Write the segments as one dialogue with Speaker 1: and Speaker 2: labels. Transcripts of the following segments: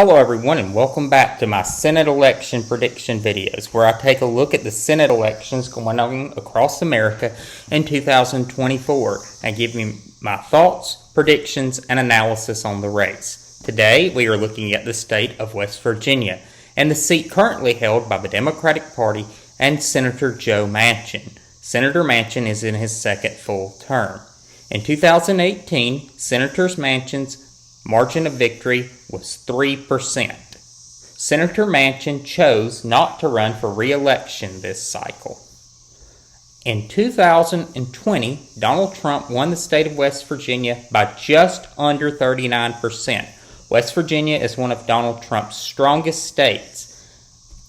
Speaker 1: Hello everyone, and welcome back to my Senate election prediction videos, where I take a look at the Senate elections going on across America in 2024 and give you my thoughts, predictions, and analysis on the race. Today we are looking at the state of West Virginia and the seat currently held by the Democratic Party and Senator Joe Manchin. Senator Manchin is in his second full term. In 2018, Senator Manchin's margin of victory was 3%. Senator Manchin chose not to run for re-election this cycle. In 2020, Donald Trump won the state of West Virginia by just under 39%. West Virginia is one of Donald Trump's strongest states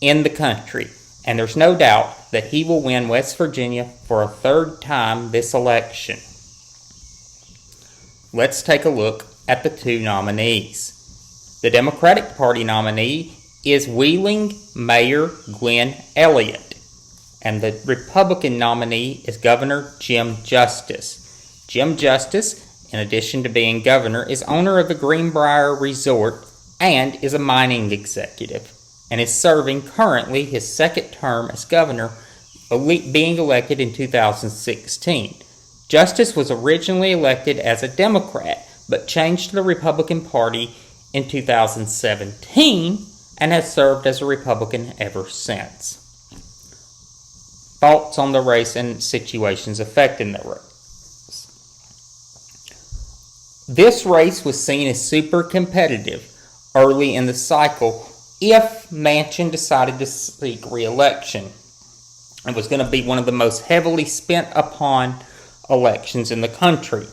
Speaker 1: in the country, and there's no doubt that he will win West Virginia for a third time this election. Let's take a look at the two nominees. The Democratic Party nominee is Wheeling Mayor Glenn Elliott, and the Republican nominee is Governor Jim Justice. Jim Justice, in addition to being governor, is owner of the Greenbrier Resort and is a mining executive, and is serving currently his second term as governor, being elected in 2016. Justice was originally elected as a Democrat, but changed to the Republican Party in 2017 and has served as a Republican ever since. Thoughts on the race and situations affecting the race. This race was seen as super competitive early in the cycle if Manchin decided to seek re-election. It was going to be one of the most heavily spent upon elections in the country.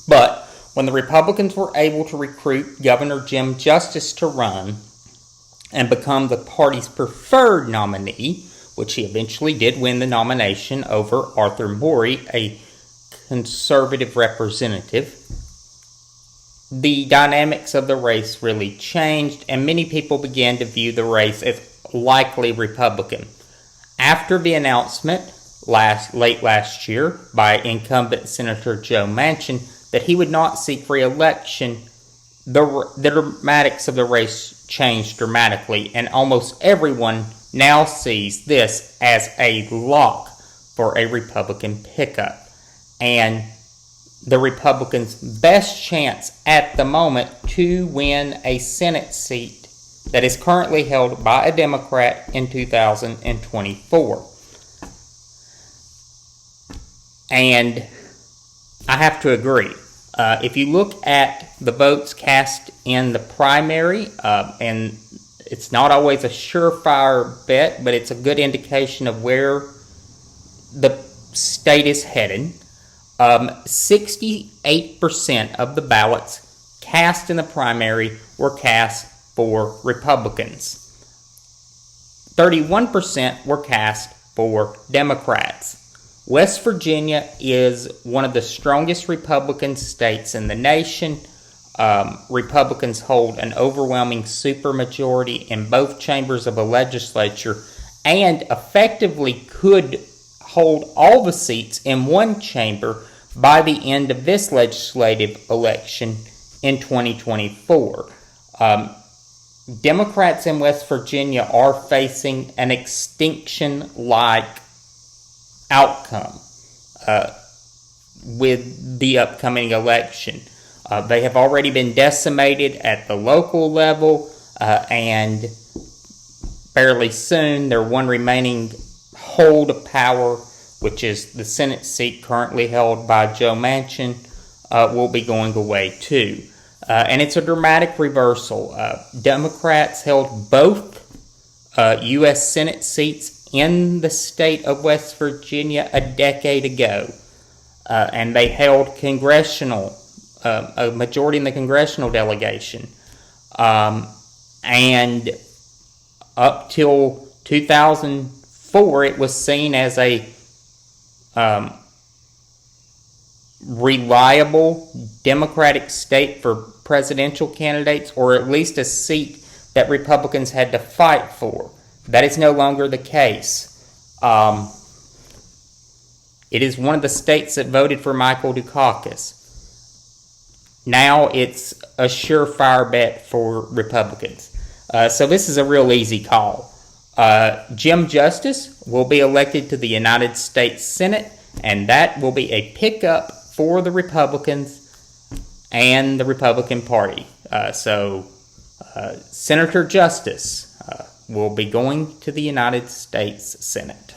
Speaker 1: But when the Republicans were able to recruit Governor Jim Justice to run and become the party's preferred nominee, which he eventually did win the nomination over Arthur Morey, a conservative representative, the dynamics of the race really changed, and many people began to view the race as likely Republican. After the announcement late last year by incumbent Senator Joe Manchin that he would not seek re-election, the dramatics of the race changed dramatically, and almost everyone now sees this as a lock for a Republican pickup. And the Republicans' best chance at the moment to win a Senate seat that is currently held by a Democrat in 2024. And I have to agree. If you look at the votes cast in the primary, and it's not always a surefire bet, but it's a good indication of where the state is headed. 68% of the ballots cast in the primary were cast for Republicans. 31% were cast for Democrats. West Virginia is one of the strongest Republican states in the nation. Republicans hold an overwhelming supermajority in both chambers of the legislature and effectively could hold all the seats in one chamber by the end of this legislative election in 2024. Democrats in West Virginia are facing an extinction-like outcome with the upcoming election. They have already been decimated at the local level, and fairly soon their one remaining hold of power, which is the Senate seat currently held by Joe Manchin, will be going away too. And it's a dramatic reversal. Democrats held both U.S. Senate seats in the state of West Virginia a decade ago, and they held a majority in the congressional delegation, and up till 2004 it was seen as a reliable Democratic state for presidential candidates, or at least a seat that Republicans had to fight for. That is no longer the case. It is one of the states that voted for Michael Dukakis. now it's a surefire bet for Republicans. So this is a real easy call. Jim Justice will be elected to the United States Senate, and that will be a pickup for the Republicans and the Republican Party. Senator Justice will be going to the United States Senate.